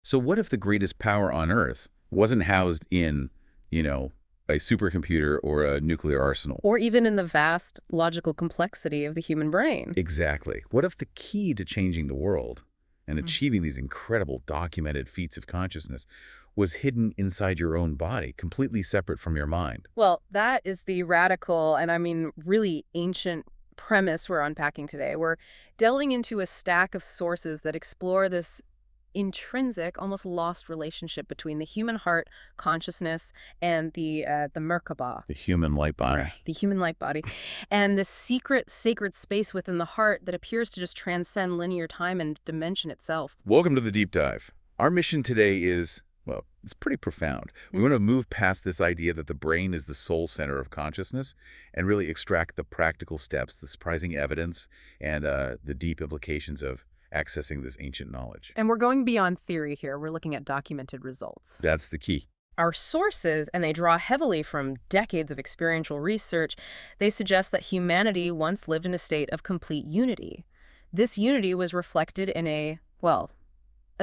So what if the greatest power on Earth wasn't housed in, a supercomputer or a nuclear arsenal? Or even in the vast logical complexity of the human brain. Exactly. What if the key to changing the world and achieving these incredible documented feats of consciousness was hidden inside your own body, completely separate from your mind? Well, that is the radical and I mean really ancient premise we're unpacking today. We're delving into a stack of sources that explore this intrinsic, almost lost relationship between the human heart, consciousness, and the Mer-Ka-Ba, The human light body. the human light body, and the secret, sacred space within the heart that appears to just transcend linear time and dimension itself. Welcome to the deep dive. Our mission today is, well, it's pretty profound. We want to move past this idea that the brain is the sole center of consciousness and really extract the practical steps, the surprising evidence, and the deep implications of accessing this ancient knowledge. And we're going beyond theory here. We're looking at documented results. That's the key. Our sources, and they draw heavily from decades of experiential research, they suggest that humanity once lived in a state of complete unity. This unity was reflected in a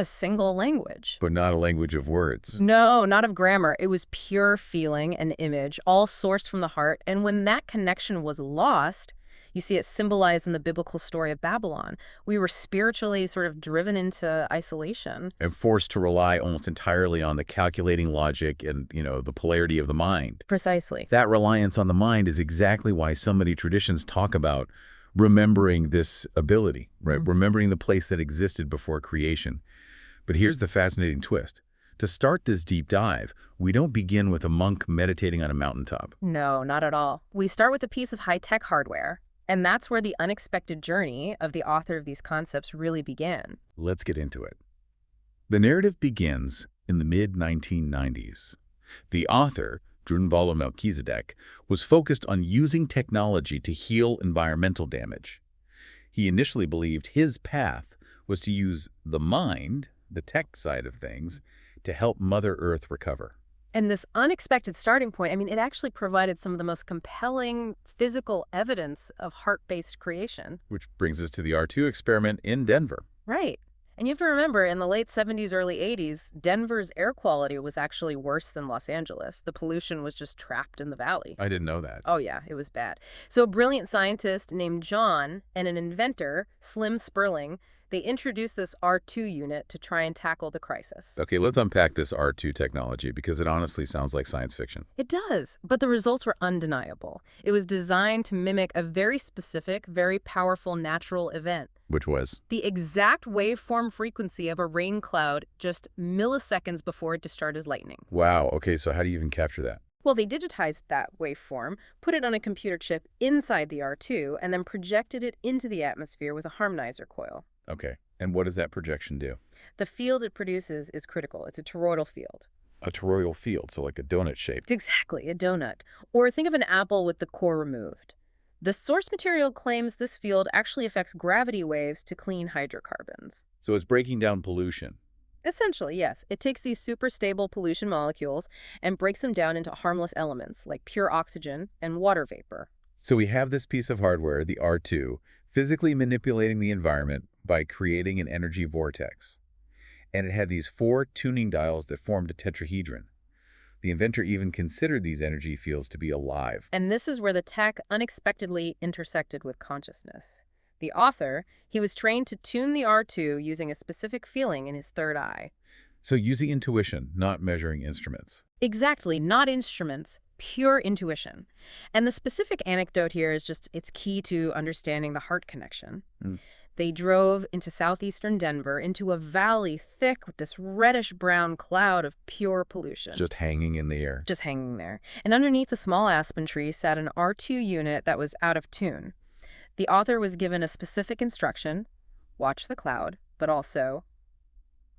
single language. But not a language of words. No, not of grammar. It was pure feeling and image, all sourced from the heart. And when that connection was lost, you see it symbolized in the biblical story of Babylon. We were spiritually sort of driven into isolation. And forced to rely almost entirely on the calculating logic and, the polarity of the mind. Precisely. That reliance on the mind is exactly why so many traditions talk about remembering this ability, right? Remembering the place that existed before creation. But here's the fascinating twist. To start this deep dive, we don't begin with a monk meditating on a mountaintop. No, not at all. We start with a piece of high-tech hardware. And that's where the unexpected journey of the author of these concepts really began. Let's get into it. The narrative begins in the mid-1990s. The author, Melchizedek, was focused on using technology to heal environmental damage. He initially believed his path was to use the mind, the tech side of things, to help Mother Earth recover. And this unexpected starting point, I mean, it actually provided some of the most compelling physical evidence of heart-based creation. Which brings us to the R2 experiment in Denver. Right. And you have to remember, in the late 70s, early 80s, Denver's air quality was actually worse than Los Angeles. The pollution was just trapped in the valley. I didn't know that. Oh, yeah, it was bad. So a brilliant scientist named John and an inventor, Slim Sperling, they introduced this R2 unit to try and tackle the crisis. Okay, let's unpack this R2 technology because it honestly sounds like science fiction. It does, but the results were undeniable. It was designed to mimic a very specific, very powerful natural event. Which was? The exact waveform frequency of a rain cloud just milliseconds before it discharges lightning. Wow, okay, so how do you even capture that? Well, they digitized that waveform, put it on a computer chip inside the R2, and then projected it into the atmosphere with a harmonizer coil. Okay, and what does that projection do? The field it produces is critical. It's a toroidal field. A toroidal field, so like a donut shape. Exactly, a donut. Or think of an apple with the core removed. The source material claims this field actually affects gravity waves to clean hydrocarbons. So it's breaking down pollution. Essentially, yes. It takes these super stable pollution molecules and breaks them down into harmless elements like pure oxygen and water vapor. So we have this piece of hardware, the R2, physically manipulating the environment by creating an energy vortex. And it had these 4 tuning dials that formed a tetrahedron. The inventor even considered these energy fields to be alive. And this is where the tech unexpectedly intersected with consciousness. The author, he was trained to tune the R2 using a specific feeling in his third eye. So using intuition, not measuring instruments. Exactly, not instruments, pure intuition. And the specific anecdote here is just, it's key to understanding the heart connection. They drove into southeastern Denver into a valley thick with this reddish-brown cloud of pure pollution. Just hanging in the air. Just hanging there. And underneath the small aspen tree sat an R2 unit that was out of tune. The author was given a specific instruction: watch the cloud, but also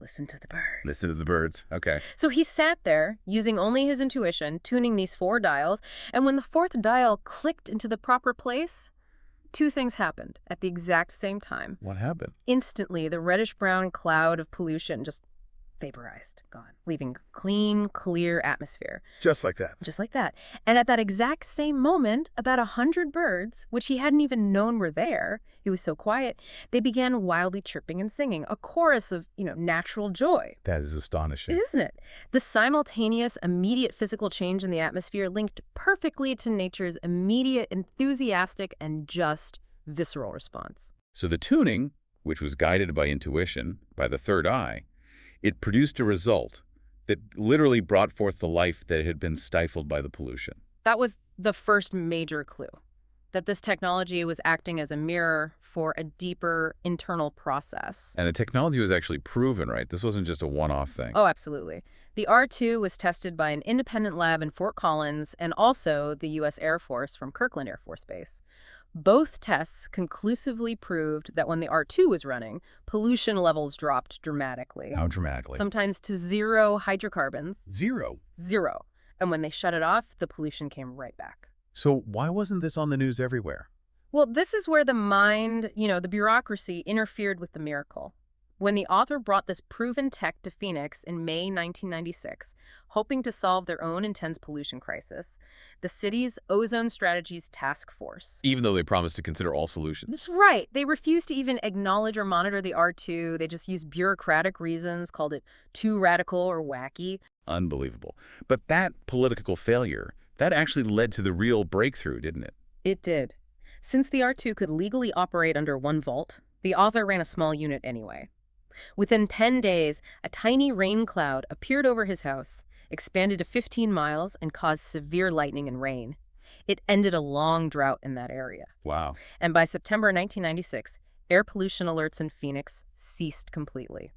listen to the birds. Listen to the birds. Okay. So he sat there, using only his intuition, tuning these 4 dials, and when the 4th dial clicked into the proper place, 2 things happened at the exact same time. What happened? Instantly, the reddish-brown cloud of pollution just vaporized, gone, leaving clean, clear atmosphere. Just like that. Just like that. And at that exact same moment, about 100 birds, which he hadn't even known were there, he was so quiet, they began wildly chirping and singing, a chorus of, natural joy. That is astonishing. Isn't it? The simultaneous, immediate physical change in the atmosphere linked perfectly to nature's immediate, enthusiastic, and just visceral response. So the tuning, which was guided by intuition, by the third eye, it produced a result that literally brought forth the life that had been stifled by the pollution. That was the first major clue, that this technology was acting as a mirror for a deeper internal process. And the technology was actually proven, right? This wasn't just a one-off thing. Oh, absolutely. The R2 was tested by an independent lab in Fort Collins and also the U.S. Air Force from Kirkland Air Force Base. Both tests conclusively proved that when the R2 was running, pollution levels dropped dramatically. How dramatically? Sometimes to 0 hydrocarbons. Zero. 0. And when they shut it off, the pollution came right back. So why wasn't this on the news everywhere? Well, this is where the mind, the bureaucracy interfered with the miracle. When the author brought this proven tech to Phoenix in May 1996, hoping to solve their own intense pollution crisis, the city's Ozone Strategies Task Force. Even though they promised to consider all solutions. That's right. They refused to even acknowledge or monitor the R2. They just used bureaucratic reasons, called it too radical or wacky. Unbelievable. But that political failure, that actually led to the real breakthrough, didn't it? It did. Since the R2 could legally operate under 1 volt, the author ran a small unit anyway. Within 10 days, a tiny rain cloud appeared over his house, expanded to 15 miles, and caused severe lightning and rain. It ended a long drought in that area. Wow. And by September 1996, air pollution alerts in Phoenix ceased completely.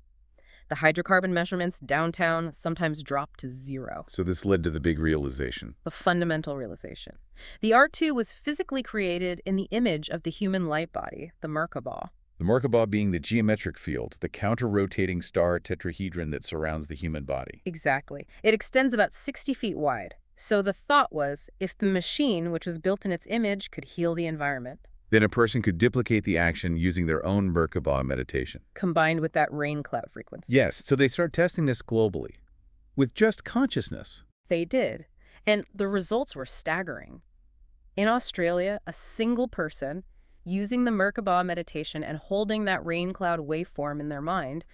The hydrocarbon measurements downtown sometimes dropped to 0. So this led to the big realization. The fundamental realization. The R2 was physically created in the image of the human light body, the Mer-Ka-Ba. The Mer-Ka-Ba being the geometric field, the counter-rotating star tetrahedron that surrounds the human body. Exactly. It extends about 60 feet wide. So the thought was, if the machine, which was built in its image, could heal the environment, then a person could duplicate the action using their own Mer-Ka-Ba meditation. combined with that rain cloud frequency. Yes, so they start testing this globally, with just consciousness. They did. And the results were staggering. In Australia, a single person, using the Mer-Ka-Ba meditation and holding that rain cloud waveform in their mind,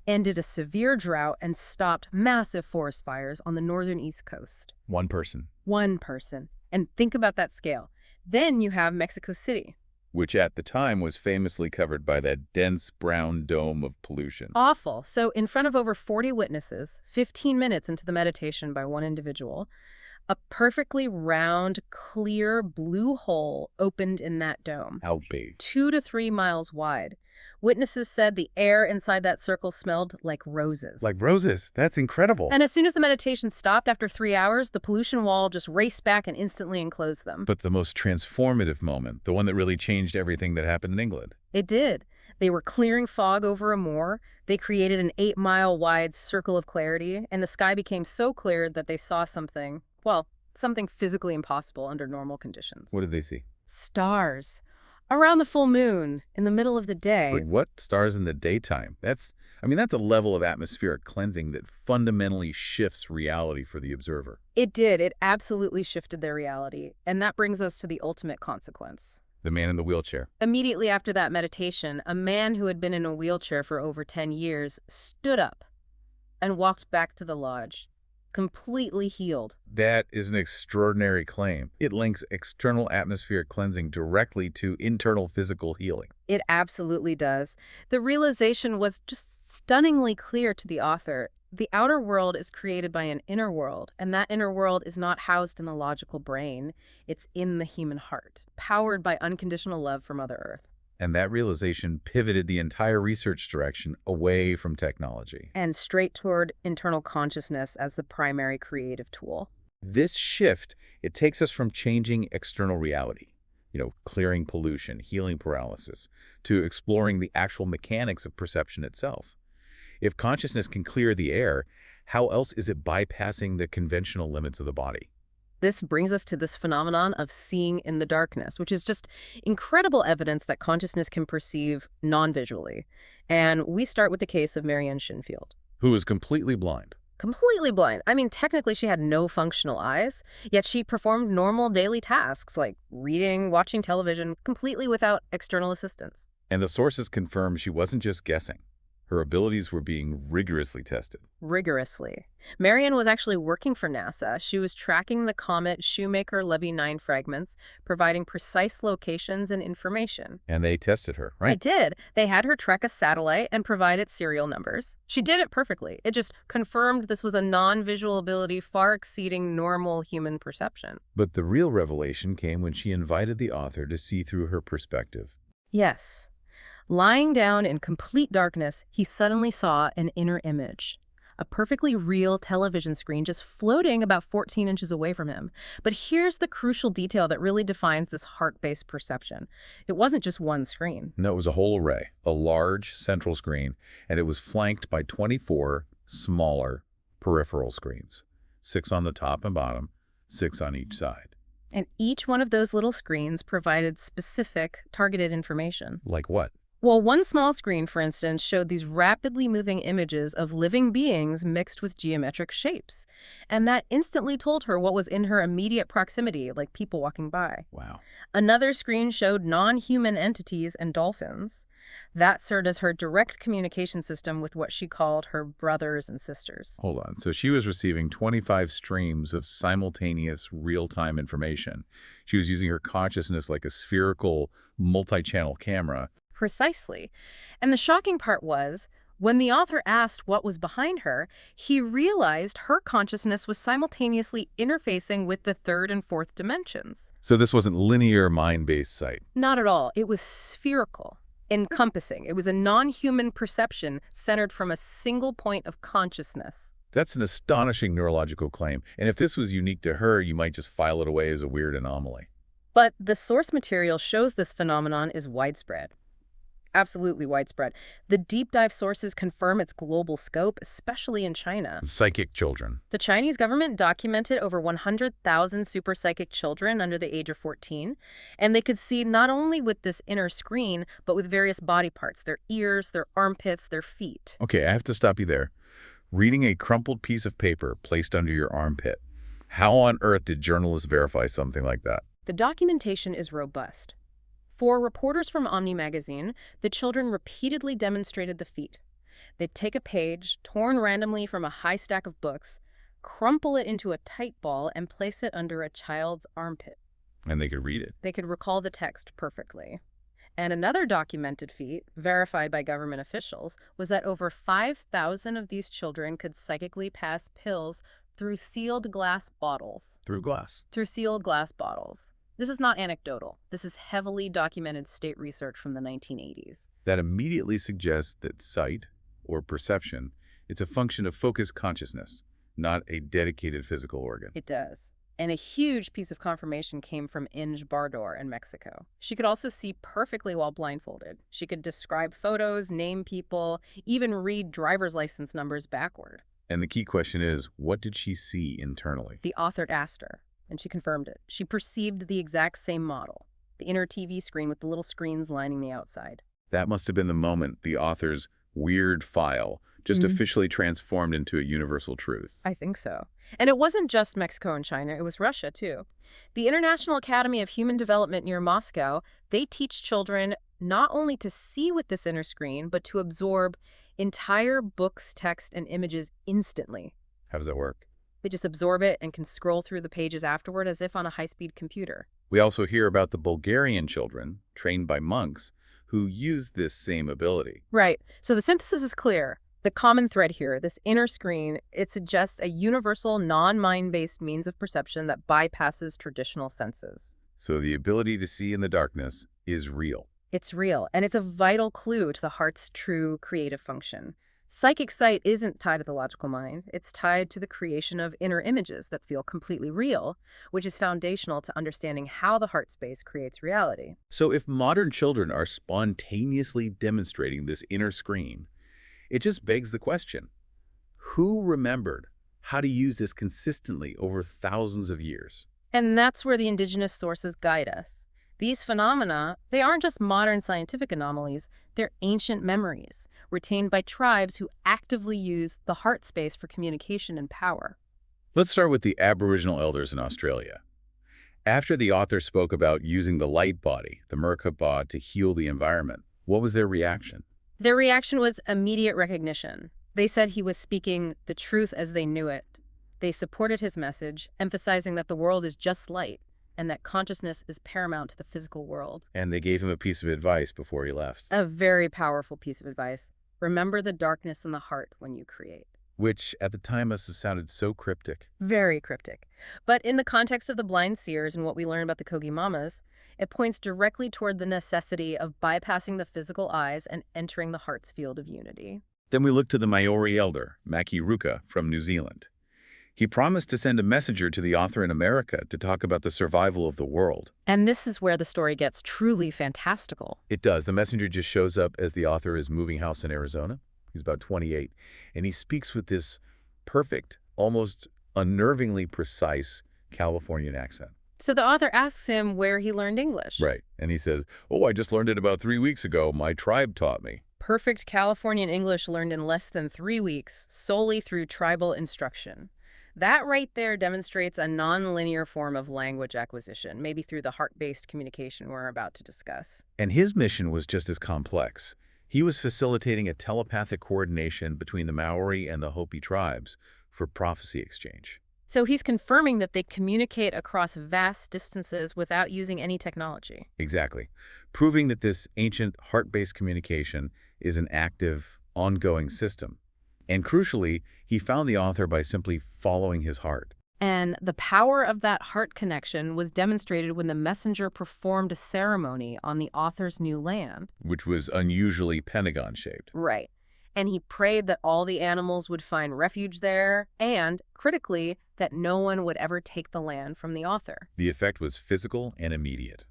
ended a severe drought and stopped massive forest fires on the northern East Coast. One person. One person. And think about that scale. Then you have Mexico City. Which at the time was famously covered by that dense brown dome of pollution. Awful. So in front of over 40 witnesses, 15 minutes into the meditation by one individual, a perfectly round, clear blue hole opened in that dome. How big? 2 to 3 miles wide. Witnesses said the air inside that circle smelled like roses. Like roses. That's incredible. And as soon as the meditation stopped after 3 hours, the pollution wall just raced back and instantly enclosed them. But the most transformative moment, the one that really changed everything that happened in England. It did. They were clearing fog over a moor. They created an 8-mile wide circle of clarity, and the sky became so clear that they saw something, well, something physically impossible under normal conditions. What did they see? Stars. Around the full moon, in the middle of the day. Wait, what? Stars in the daytime? That's a level of atmospheric cleansing that fundamentally shifts reality for the observer. It did. It absolutely shifted their reality. And that brings us to the ultimate consequence. The man in the wheelchair. Immediately after that meditation, a man who had been in a wheelchair for over 10 years stood up and walked back to the lodge, completely healed. That is an extraordinary claim. It links external atmospheric cleansing directly to internal physical healing. It absolutely does. The realization was just stunningly clear to the author. The outer world is created by an inner world, and that inner world is not housed in the logical brain. It's in the human heart, powered by unconditional love from Mother Earth. And that realization pivoted the entire research direction away from technology. And straight toward internal consciousness as the primary creative tool. This shift, it takes us from changing external reality, clearing pollution, healing paralysis, to exploring the actual mechanics of perception itself. If consciousness can clear the air, how else is it bypassing the conventional limits of the body? This brings us to this phenomenon of seeing in the darkness, which is just incredible evidence that consciousness can perceive non-visually. And we start with the case of Marianne Shinfield. who was completely blind. Completely blind. I mean, technically she had no functional eyes, yet she performed normal daily tasks like reading, watching television, completely without external assistance. And the sources confirmed she wasn't just guessing. Her abilities were being rigorously tested. Rigorously. Marian was actually working for NASA. She was tracking the comet Shoemaker-Levy 9 fragments, providing precise locations and information. And they tested her, They right? did. They had her track a satellite and provide its serial numbers. She did it perfectly. It just confirmed this was a non-visual ability far exceeding normal human perception. But the real revelation came when she invited the author to see through her perspective. Yes. Lying down in complete darkness, he suddenly saw an inner image. A perfectly real television screen just floating about 14 inches away from him. But here's the crucial detail that really defines this heart-based perception. It wasn't just one screen. No, it was a whole array, a large central screen, and it was flanked by 24 smaller peripheral screens, 6 on the top and bottom, 6 on each side. And each one of those little screens provided specific, targeted information. Like what? Well, one small screen, for instance, showed these rapidly moving images of living beings mixed with geometric shapes. And that instantly told her what was in her immediate proximity, like people walking by. Wow. Another screen showed non-human entities and dolphins. That served as her direct communication system with what she called her brothers and sisters. Hold on. So she was receiving 25 streams of simultaneous real-time information. She was using her consciousness like a spherical, multi-channel camera. Precisely. And the shocking part was, when the author asked what was behind her, he realized her consciousness was simultaneously interfacing with the third and fourth dimensions. So this wasn't linear mind-based sight. Not at all. It was spherical, encompassing. It was a non-human perception centered from a single point of consciousness. That's an astonishing neurological claim. And if this was unique to her, you might just file it away as a weird anomaly. But the source material shows this phenomenon is widespread. Absolutely widespread. The deep dive sources confirm its global scope, especially in China. Psychic children. The Chinese government documented over 100,000 superpsychic children under the age of 14, and they could see not only with this inner screen, but with various body parts, their ears, their armpits, their feet. Okay, I have to stop you there. Reading a crumpled piece of paper placed under your armpit. How on earth did journalists verify something like that? The documentation is robust. For reporters from Omni magazine, the children repeatedly demonstrated the feat. They'd take a page, torn randomly from a high stack of books, crumple it into a tight ball, and place it under a child's armpit. And they could read it. They could recall the text perfectly. And another documented feat, verified by government officials, was that over 5,000 of these children could psychically pass pills through sealed glass bottles. Through glass. Through sealed glass bottles. This is not anecdotal. This is heavily documented state research from the 1980s. That immediately suggests that sight, or perception, it's a function of focused consciousness, not a dedicated physical organ. It does. And a huge piece of confirmation came from Inge Bardor in Mexico. She could also see perfectly while blindfolded. She could describe photos, name people, even read driver's license numbers backward. And the key question is, what did she see internally? The author asked her, and she confirmed it. She perceived the exact same model, the inner TV screen with the little screens lining the outside. That must have been the moment the author's weird file just officially transformed into a universal truth. I think so. And it wasn't just Mexico and China, it was Russia too. The International Academy of Human Development near Moscow, they teach children not only to see with this inner screen, but to absorb entire books, text, and images instantly. How does that work? They just absorb it and can scroll through the pages afterward as if on a high-speed computer. We also hear about the Bulgarian children, trained by monks, who use this same ability. Right. So the synthesis is clear. The common thread here, this inner screen, it suggests a universal, non-mind-based means of perception that bypasses traditional senses. So the ability to see in the darkness is real. It's real, and it's a vital clue to the heart's true creative function. Psychic sight isn't tied to the logical mind. It's tied to the creation of inner images that feel completely real, which is foundational to understanding how the heart space creates reality. So if modern children are spontaneously demonstrating this inner screen, it just begs the question, who remembered how to use this consistently over thousands of years? And that's where the indigenous sources guide us. These phenomena, they aren't just modern scientific anomalies, they're ancient memories, retained by tribes who actively use the heart space for communication and power. Let's start with the Aboriginal elders in Australia. After the author spoke about using the light body, the Mer-Ka-Ba, to heal the environment, what was their reaction? Their reaction was immediate recognition. They said he was speaking the truth as they knew it. They supported his message, emphasizing that the world is just light and that consciousness is paramount to the physical world. And they gave him a piece of advice before he left, A very powerful piece of advice. Remember the darkness in the heart when you create. which at the time must have sounded so cryptic. Very cryptic. But in the context of the blind seers and what we learn about the Kogi Mamas, it points directly toward the necessity of bypassing the physical eyes and entering the heart's field of unity. Then we look to the Maori elder, Maki Ruka, from New Zealand. He promised to send a messenger to the author in America to talk about the survival of the world. And this is where the story gets truly fantastical. It does. The messenger just shows up as the author is moving house in Arizona. He's about 28. And he speaks with this perfect, almost unnervingly precise Californian accent. So the author asks him where he learned English. Right. And he says, "Oh, I just learned it about 3 weeks ago. My tribe taught me." Perfect Californian English learned in less than 3 weeks, solely through tribal instruction. That right there demonstrates a non-linear form of language acquisition, maybe through the heart-based communication we're about to discuss. And his mission was just as complex. He was facilitating a telepathic coordination between the Maori and the Hopi tribes for prophecy exchange. So he's confirming that they communicate across vast distances without using any technology. Exactly. Proving that this ancient heart-based communication is an active, ongoing system. And crucially, he found the author by simply following his heart. And the power of that heart connection was demonstrated when the messenger performed a ceremony on the author's new land. Which was unusually pentagon-shaped. Right. And he prayed that all the animals would find refuge there, and, critically, that no one would ever take the land from the author. The effect was physical and immediate.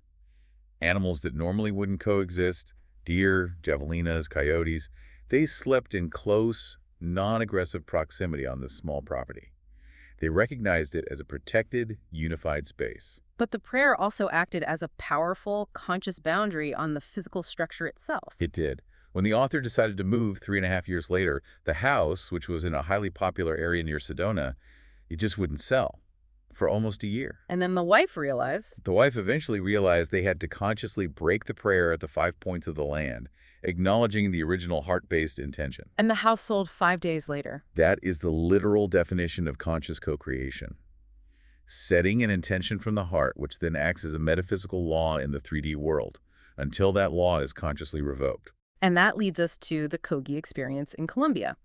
Animals that normally wouldn't coexist, deer, javelinas, coyotes, they slept in close, non-aggressive proximity on this small property. They recognized it as a protected, unified space. But the prayer also acted as a powerful, conscious boundary on the physical structure itself. It did. When the author decided to move 3.5 years later, the house, which was in a highly popular area near Sedona, it just wouldn't sell for almost a year. And then the wife realized. The wife eventually realized they had to consciously break the prayer at the 5 points of the land, acknowledging the original heart-based intention. And the house sold 5 days later. That is the literal definition of conscious co-creation. Setting an intention from the heart, which then acts as a metaphysical law in the 3D world, until that law is consciously revoked. And that leads us to the Kogi experience in Colombia.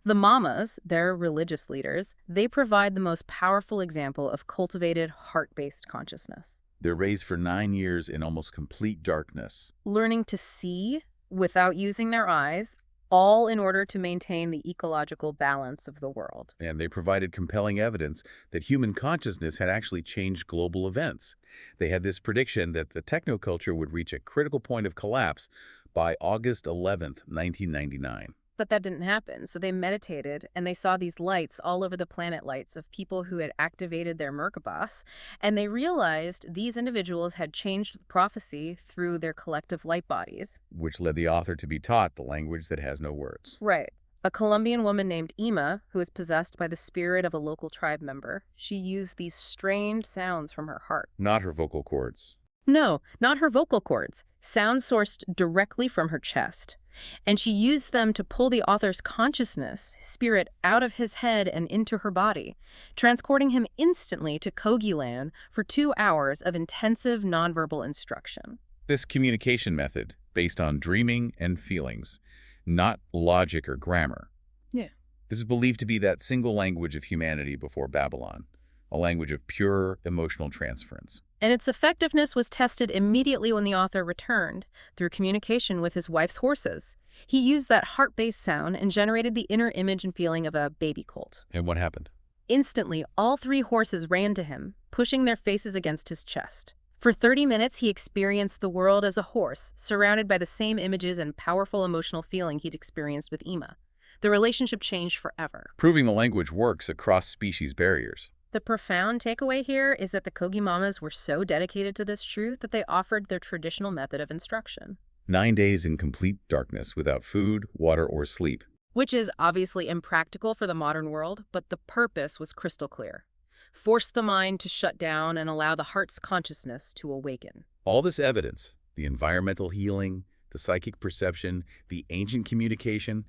The Mamas, their religious leaders, they provide the most powerful example of cultivated heart-based consciousness. They're raised for 9 years in almost complete darkness. Learning to see without using their eyes, all in order to maintain the ecological balance of the world. And they provided compelling evidence that human consciousness had actually changed global events. They had this prediction that the technoculture would reach a critical point of collapse by August 11th, 1999. But that didn't happen, so they meditated, and they saw these lights all over the planet, lights of people who had activated their Mer-Ka-Bas, and they realized these individuals had changed the prophecy through their collective light bodies. Which led the author to be taught the language that has no words. Right. A Colombian woman named Ima, who is possessed by the spirit of a local tribe member, she used these strange sounds from her heart. Not her vocal cords. No, not her vocal cords. Sounds sourced directly from her chest. And she used them to pull the author's consciousness, spirit, out of his head and into her body, transporting him instantly to Kogi land for 2 hours of intensive nonverbal instruction. This communication method, based on dreaming and feelings, not logic or grammar. Yeah. This is believed to be that single language of humanity before Babylon, a language of pure emotional transference. And its effectiveness was tested immediately when the author returned, through communication with his wife's horses. He used that heart-based sound and generated the inner image and feeling of a baby colt. And what happened? Instantly, all 3 horses ran to him, pushing their faces against his chest. For 30 minutes, he experienced the world as a horse, surrounded by the same images and powerful emotional feeling he'd experienced with Ima. The relationship changed forever. Proving the language works across species barriers. The profound takeaway here is that the Kogi Mamas were so dedicated to this truth that they offered their traditional method of instruction. 9 days in complete darkness without food, water, or sleep. Which is obviously impractical for the modern world, but the purpose was crystal clear. Force the mind to shut down and allow the heart's consciousness to awaken. All this evidence, the environmental healing, the psychic perception, the ancient communication,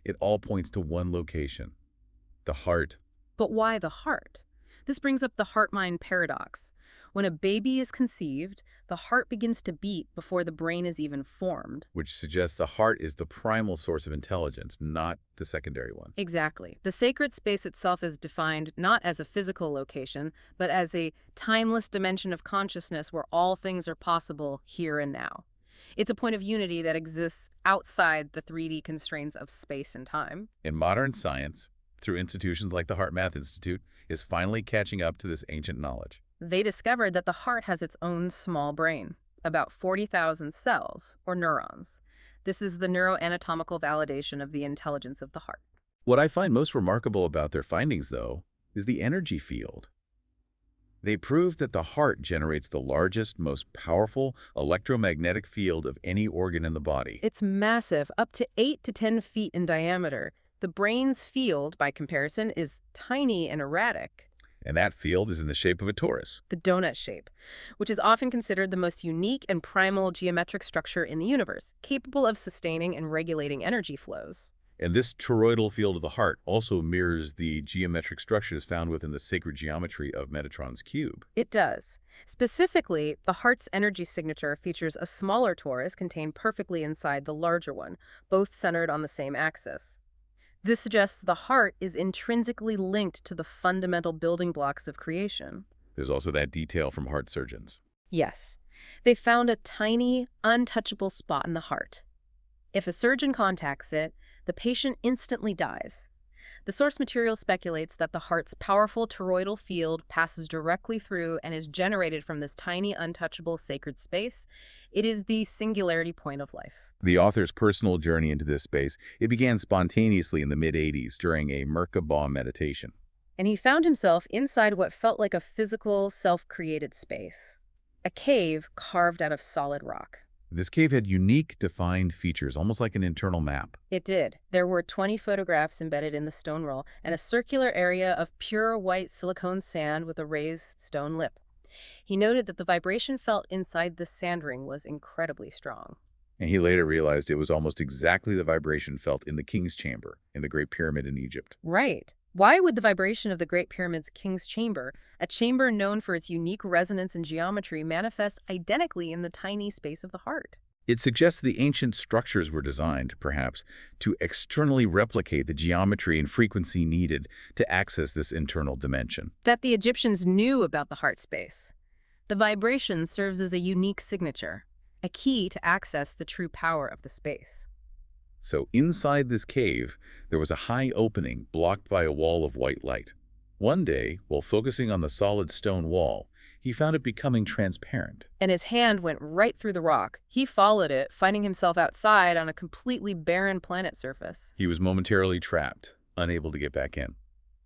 it all points to one location, the heart. But why the heart? This brings up the heart-mind paradox. When a baby is conceived, the heart begins to beat before the brain is even formed. Which suggests the heart is the primal source of intelligence, not the secondary one. Exactly. The sacred space itself is defined not as a physical location, but as a timeless dimension of consciousness where all things are possible here and now. It's a point of unity that exists outside the 3D constraints of space and time. In modern science, through institutions like the Heart Math Institute, is finally catching up to this ancient knowledge. They discovered that the heart has its own small brain, about 40,000 cells, or neurons. This is the neuroanatomical validation of the intelligence of the heart. What I find most remarkable about their findings, though, is the energy field. They proved that the heart generates the largest, most powerful electromagnetic field of any organ in the body. It's massive, up to 8 to 10 feet in diameter. The brain's field, by comparison, is tiny and erratic. And that field is in the shape of a torus. The donut shape, which is often considered the most unique and primal geometric structure in the universe, capable of sustaining and regulating energy flows. And this toroidal field of the heart also mirrors the geometric structures found within the sacred geometry of Metatron's cube. It does. Specifically, the heart's energy signature features a smaller torus contained perfectly inside the larger one, both centered on the same axis. This suggests the heart is intrinsically linked to the fundamental building blocks of creation. There's also that detail from heart surgeons. Yes. They found a tiny, untouchable spot in the heart. If a surgeon contacts it, the patient instantly dies. The source material speculates that the heart's powerful toroidal field passes directly through and is generated from this tiny, untouchable sacred space. It is the singularity point of life. The author's personal journey into this space, it began spontaneously in the mid-80s during a Mer-Ka-Ba meditation. And he found himself inside what felt like a physical, self-created space. A cave carved out of solid rock. This cave had unique, defined features, almost like an internal map. It did. There were 20 photographs embedded in the stone wall and a circular area of pure white silicone sand with a raised stone lip. He noted that the vibration felt inside the sand ring was incredibly strong. And he later realized it was almost exactly the vibration felt in the King's Chamber in the Great Pyramid in Egypt. Right. Why would the vibration of the Great Pyramid's King's Chamber, a chamber known for its unique resonance and geometry, manifest identically in the tiny space of the heart? It suggests the ancient structures were designed, perhaps, to externally replicate the geometry and frequency needed to access this internal dimension. That the Egyptians knew about the heart space. The vibration serves as a unique signature, a key to access the true power of the space. So inside this cave, there was a high opening blocked by a wall of white light. One day, while focusing on the solid stone wall, he found it becoming transparent. And his hand went right through the rock. He followed it, finding himself outside on a completely barren planet surface. He was momentarily trapped, unable to get back in.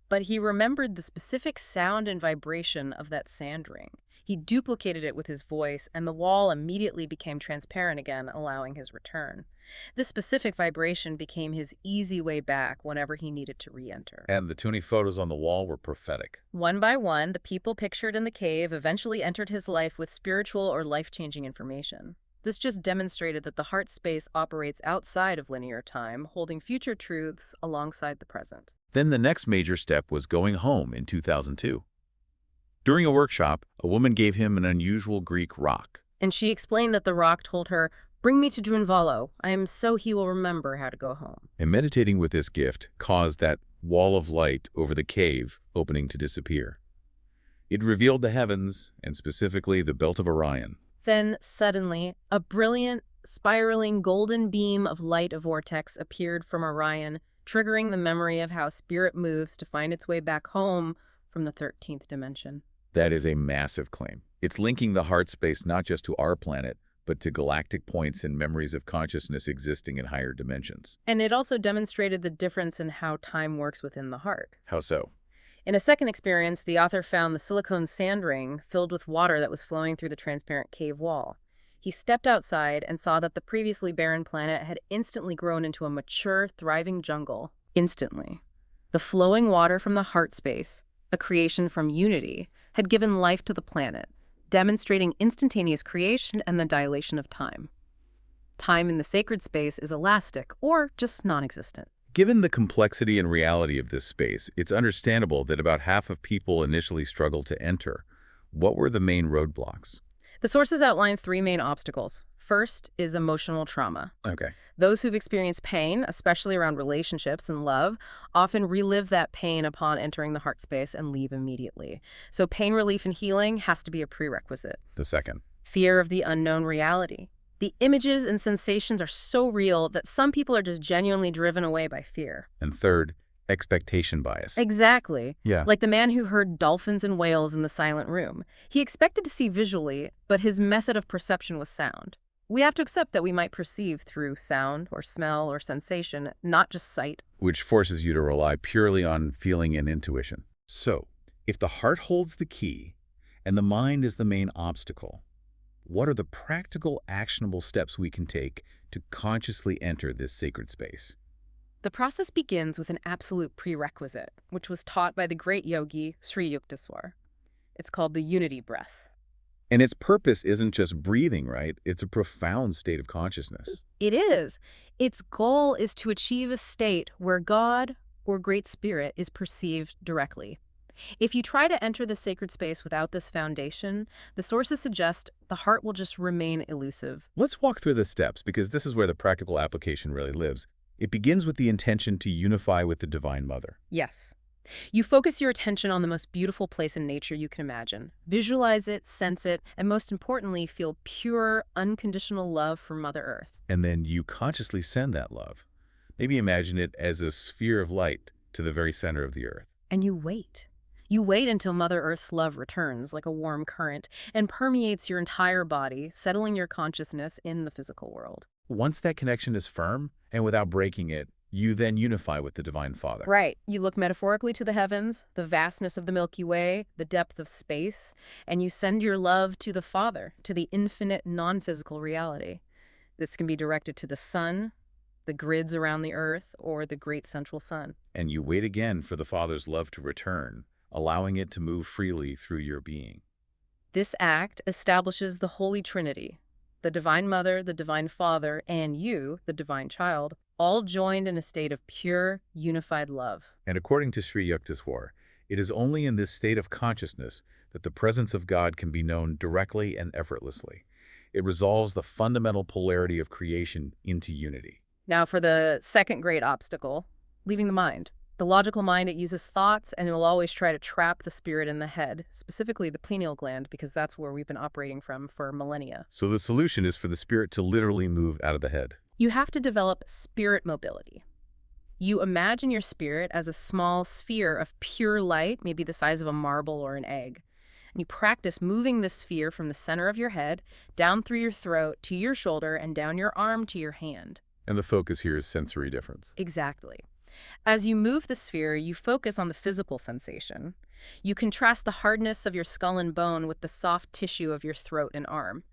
But he remembered the specific sound and vibration of that sand ring. He duplicated it with his voice, and the wall immediately became transparent again, allowing his return. This specific vibration became his easy way back whenever he needed to re-enter. And the 20 photos on the wall were prophetic. One by one, the people pictured in the cave eventually entered his life with spiritual or life-changing information. This just demonstrated that the heart space operates outside of linear time, holding future truths alongside the present. Then the next major step was going home in 2002. During a workshop, a woman gave him an unusual Greek rock. And she explained that the rock told her, "Bring me to Drunvalo. I am so he will remember how to go home." And meditating with this gift caused that wall of light over the cave opening to disappear. It revealed the heavens, and specifically the belt of Orion. Then, suddenly, a brilliant, spiraling golden beam of light vortex appeared from Orion, triggering the memory of how spirit moves to find its way back home from the 13th dimension. That is a massive claim. It's linking the heart space not just to our planet, but to galactic points and memories of consciousness existing in higher dimensions. And it also demonstrated the difference in how time works within the heart. How so? In a second experience, the author found the silicone sand ring filled with water that was flowing through the transparent cave wall. He stepped outside and saw that the previously barren planet had instantly grown into a mature, thriving jungle. Instantly. The flowing water from the heart space, a creation from unity, had given life to the planet, demonstrating instantaneous creation and the dilation of time. Time in the sacred space is elastic or just non-existent. Given the complexity and reality of this space, it's understandable that about half of people initially struggled to enter. What were the main roadblocks? The sources outline three main obstacles. First is emotional trauma. Okay. Those who've experienced pain, especially around relationships and love, often relive that pain upon entering the heart space and leave immediately. So pain relief and healing has to be a prerequisite. The second. Fear of the unknown reality. The images and sensations are so real that some people are just genuinely driven away by fear. And third, expectation bias. Exactly. Yeah. Like the man who heard dolphins and whales in the silent room. He expected to see visually, but his method of perception was sound. We have to accept that we might perceive through sound or smell or sensation, not just sight. Which forces you to rely purely on feeling and intuition. So, if the heart holds the key and the mind is the main obstacle, what are the practical, actionable steps we can take to consciously enter this sacred space? The process begins with an absolute prerequisite, which was taught by the great yogi Sri Yukteswar. It's called the unity breath. And its purpose isn't just breathing, right? It's a profound state of consciousness. It is. Its goal is to achieve a state where God or Great Spirit is perceived directly. If you try to enter the sacred space without this foundation, the sources suggest the heart will just remain elusive. Let's walk through the steps because this is where the practical application really lives. It begins with the intention to unify with the Divine Mother. Yes. You focus your attention on the most beautiful place in nature you can imagine. Visualize it, sense it, and most importantly, feel pure, unconditional love for Mother Earth. And then you consciously send that love. Maybe imagine it as a sphere of light to the very center of the earth. And you wait. You wait until Mother Earth's love returns like a warm current and permeates your entire body, settling your consciousness in the physical world. Once that connection is firm, and without breaking it, you then unify with the Divine Father. Right. You look metaphorically to the heavens, the vastness of the Milky Way, the depth of space, and you send your love to the Father, to the infinite non-physical reality. This can be directed to the sun, the grids around the earth, or the great central sun. And you wait again for the Father's love to return, allowing it to move freely through your being. This act establishes the Holy Trinity, the Divine Mother, the Divine Father, and you, the Divine Child, all joined in a state of pure, unified love. And according to Sri Yukteswar, it is only in this state of consciousness that the presence of God can be known directly and effortlessly. It resolves the fundamental polarity of creation into unity. Now for the second great obstacle, leaving the mind. The logical mind, it uses thoughts, and it will always try to trap the spirit in the head, specifically the pineal gland, because that's where we've been operating from for millennia. So the solution is for the spirit to literally move out of the head. You have to develop spirit mobility. You imagine your spirit as a small sphere of pure light, maybe the size of a marble or an egg. And you practice moving the sphere from the center of your head, down through your throat, to your shoulder, and down your arm to your hand. And the focus here is sensory difference. Exactly. As you move the sphere, you focus on the physical sensation. You contrast the hardness of your skull and bone with the soft tissue of your throat and arm.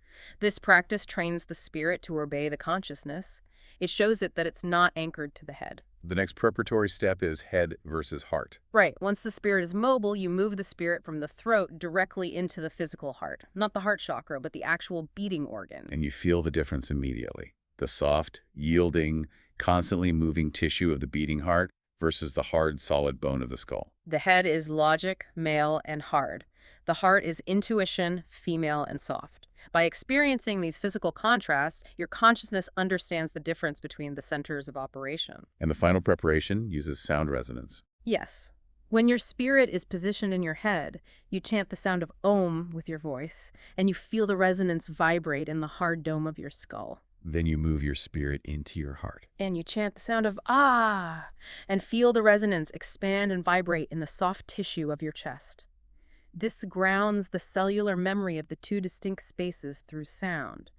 This practice trains the spirit to obey the consciousness. It shows it that it's not anchored to the head. The next preparatory step is head versus heart. Right. Once the spirit is mobile, you move the spirit from the throat directly into the physical heart. Not the heart chakra, but the actual beating organ. And you feel the difference immediately. The soft, yielding, constantly moving tissue of the beating heart versus the hard, solid bone of the skull. The head is logic, male, and hard. The heart is intuition, female, and soft. By experiencing these physical contrasts, your consciousness understands the difference between the centers of operation. And the final preparation uses sound resonance. Yes. When your spirit is positioned in your head, you chant the sound of Om with your voice, and you feel the resonance vibrate in the hard dome of your skull. Then you move your spirit into your heart. And you chant the sound of Ah, and feel the resonance expand and vibrate in the soft tissue of your chest. This grounds the cellular memory of the two distinct spaces through sound.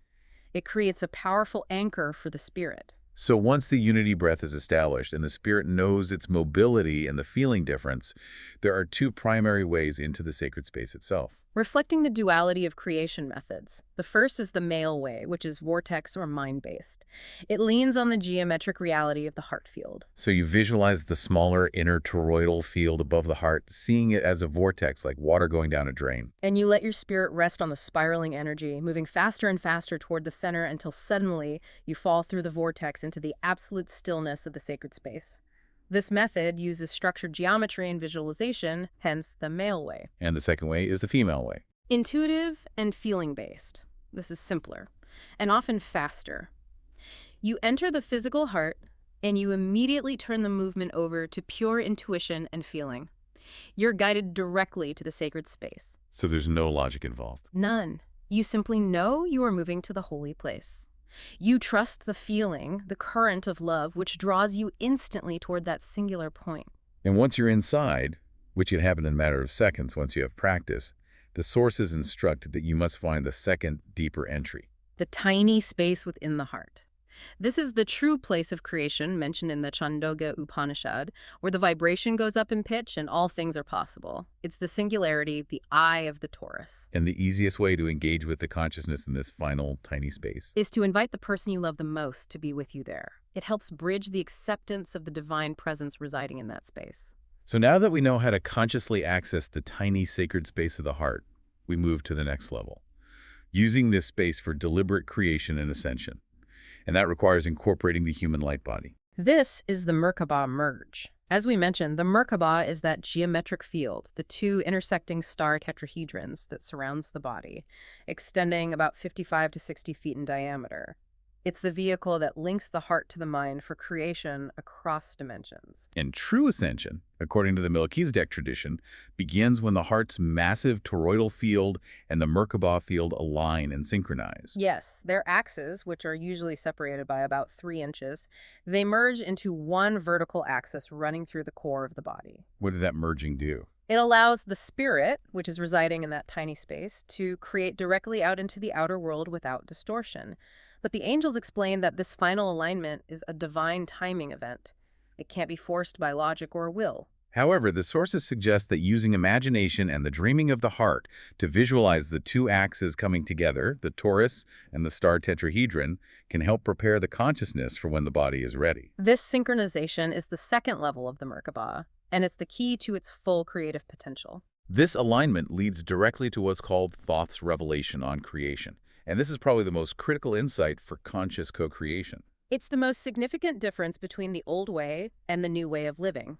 It creates a powerful anchor for the spirit. So once the unity breath is established and the spirit knows its mobility and the feeling difference, there are two primary ways into the sacred space itself. Reflecting the duality of creation methods. The first is the male way, which is vortex or mind-based. It leans on the geometric reality of the heart field. So you visualize the smaller inner toroidal field above the heart, seeing it as a vortex like water going down a drain. And you let your spirit rest on the spiraling energy, moving faster and faster toward the center until suddenly you fall through the vortex into the absolute stillness of the sacred space. This method uses structured geometry and visualization, hence the male way. And the second way is the female way. Intuitive and feeling-based. This is simpler and often faster. You enter the physical heart and you immediately turn the movement over to pure intuition and feeling. You're guided directly to the sacred space. So there's no logic involved. None. You simply know you are moving to the holy place. You trust the feeling, the current of love, which draws you instantly toward that singular point. And once you're inside, which can happen in a matter of seconds once you have practice, the sources instruct that you must find the second, deeper entry. The tiny space within the heart. This is the true place of creation mentioned in the Chandogya Upanishad, where the vibration goes up in pitch and all things are possible. It's the singularity, the eye of the Taurus. And the easiest way to engage with the consciousness in this final, tiny space Is to invite the person you love the most to be with you there. It helps bridge the acceptance of the divine presence residing in that space. So now that we know how to consciously access the tiny sacred space of the heart, we move to the next level, using this space for deliberate creation and ascension. And that requires incorporating the human light body. This is the Mer-Ka-Ba merge. As we mentioned, the Mer-Ka-Ba is that geometric field, the two intersecting star tetrahedrons that surrounds the body, extending about 55 to 60 feet in diameter. It's the vehicle that links the heart to the mind for creation across dimensions. And true ascension, according to the Melchizedek tradition, begins when the heart's massive toroidal field and the Mer-Ka-Ba field align and synchronize. Yes, their axes, which are usually separated by about 3 inches, they merge into one vertical axis running through the core of the body. What did that merging do? It allows the spirit, which is residing in that tiny space, to create directly out into the outer world without distortion. But the angels explain that this final alignment is a divine timing event. It can't be forced by logic or will. However, the sources suggest that using imagination and the dreaming of the heart to visualize the two axes coming together, the torus and the star tetrahedron, can help prepare the consciousness for when the body is ready. This synchronization is the second level of the Mer-Ka-Ba, and it's the key to its full creative potential. This alignment leads directly to what's called Thoth's revelation on creation. And this is probably the most critical insight for conscious co-creation. It's the most significant difference between the old way and the new way of living.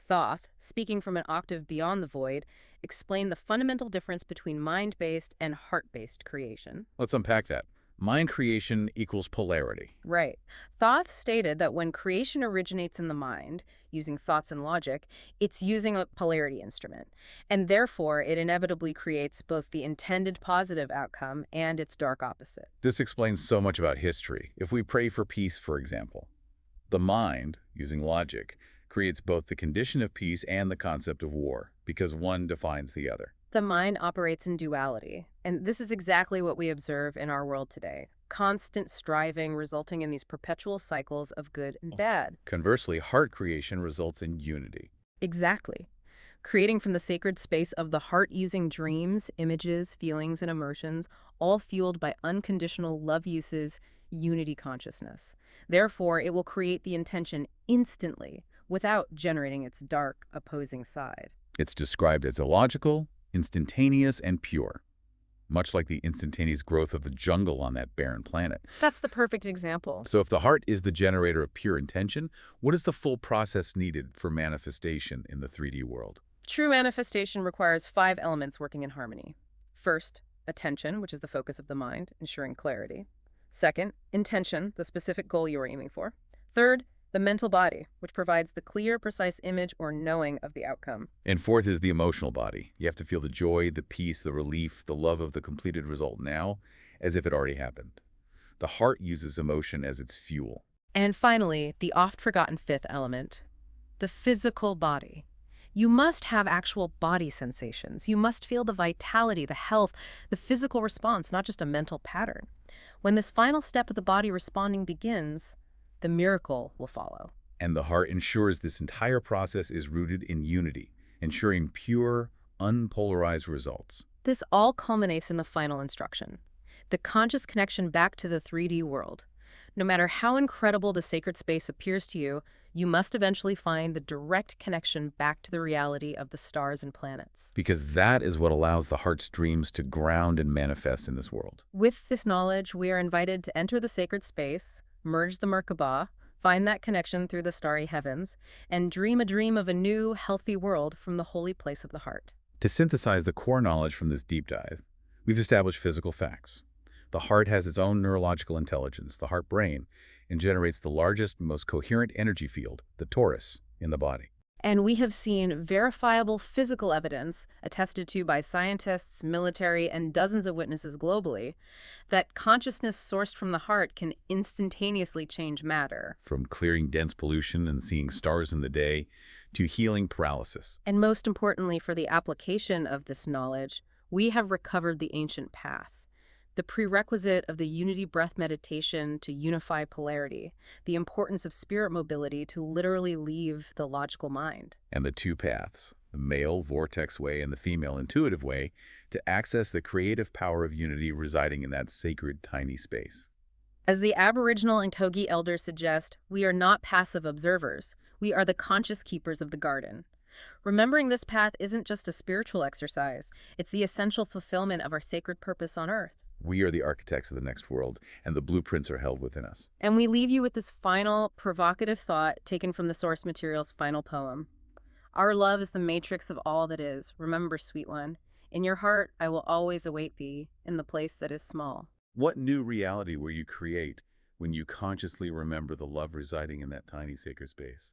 Thoth, speaking from an octave beyond the void, explained the fundamental difference between mind-based and heart-based creation. Let's unpack that. Mind creation equals polarity. Right. Thoth stated that when creation originates in the mind, using thoughts and logic, it's using a polarity instrument, and therefore it inevitably creates both the intended positive outcome and its dark opposite. This explains so much about history. If we pray for peace, for example, the mind, using logic, creates both the condition of peace and the concept of war, because one defines the other. The mind operates in duality, and this is exactly what we observe in our world today. Constant striving resulting in these perpetual cycles of good and bad. Conversely, heart creation results in unity. Exactly. Creating from the sacred space of the heart using dreams, images, feelings, and emotions, all fueled by unconditional love uses unity consciousness. Therefore, it will create the intention instantly without generating its dark, opposing side. It's described as illogical, instantaneous, and pure, much like the instantaneous growth of the jungle on that barren planet. That's the perfect example. So if the heart is the generator of pure intention, what is the full process needed for manifestation in the 3D world? True manifestation requires 5 elements working in harmony. First, attention, which is the focus of the mind, ensuring clarity. Second, intention, the specific goal you are aiming for. Third, the mental body, which provides the clear, precise image or knowing of the outcome. And fourth is the emotional body. You have to feel the joy, the peace, the relief, the love of the completed result now, as if it already happened. The heart uses emotion as its fuel. And finally, the oft-forgotten 5th element, the physical body. You must have actual body sensations. You must feel the vitality, the health, the physical response, not just a mental pattern. When this final step of the body responding begins, the miracle will follow. And the heart ensures this entire process is rooted in unity, ensuring pure, unpolarized results. This all culminates in the final instruction, the conscious connection back to the 3D world. No matter how incredible the sacred space appears to you, you must eventually find the direct connection back to the reality of the stars and planets. Because that is what allows the heart's dreams to ground and manifest in this world. With this knowledge, we are invited to enter the sacred space, merge the Mer-Ka-Ba, find that connection through the starry heavens, and dream a dream of a new, healthy world from the holy place of the heart. To synthesize the core knowledge from this deep dive, we've established physical facts. The heart has its own neurological intelligence, the heart-brain, and generates the largest, most coherent energy field, the torus, in the body. And we have seen verifiable physical evidence, attested to by scientists, military, and dozens of witnesses globally, that consciousness sourced from the heart can instantaneously change matter. From clearing dense pollution and seeing stars in the day to healing paralysis. And most importantly, for the application of this knowledge, we have recovered the ancient path. The prerequisite of the unity breath meditation to unify polarity, the importance of spirit mobility to literally leave the logical mind. And the two paths, the male vortex way and the female intuitive way, to access the creative power of unity residing in that sacred tiny space. As the Aboriginal and Kogi elders suggest, we are not passive observers. We are the conscious keepers of the garden. Remembering this path isn't just a spiritual exercise. It's the essential fulfillment of our sacred purpose on Earth. We are the architects of the next world, and the blueprints are held within us. And we leave you with this final, provocative thought taken from the source material's final poem. Our love is the matrix of all that is. Remember, sweet one, in your heart I will always await thee, in the place that is small. What new reality will you create when you consciously remember the love residing in that tiny sacred space?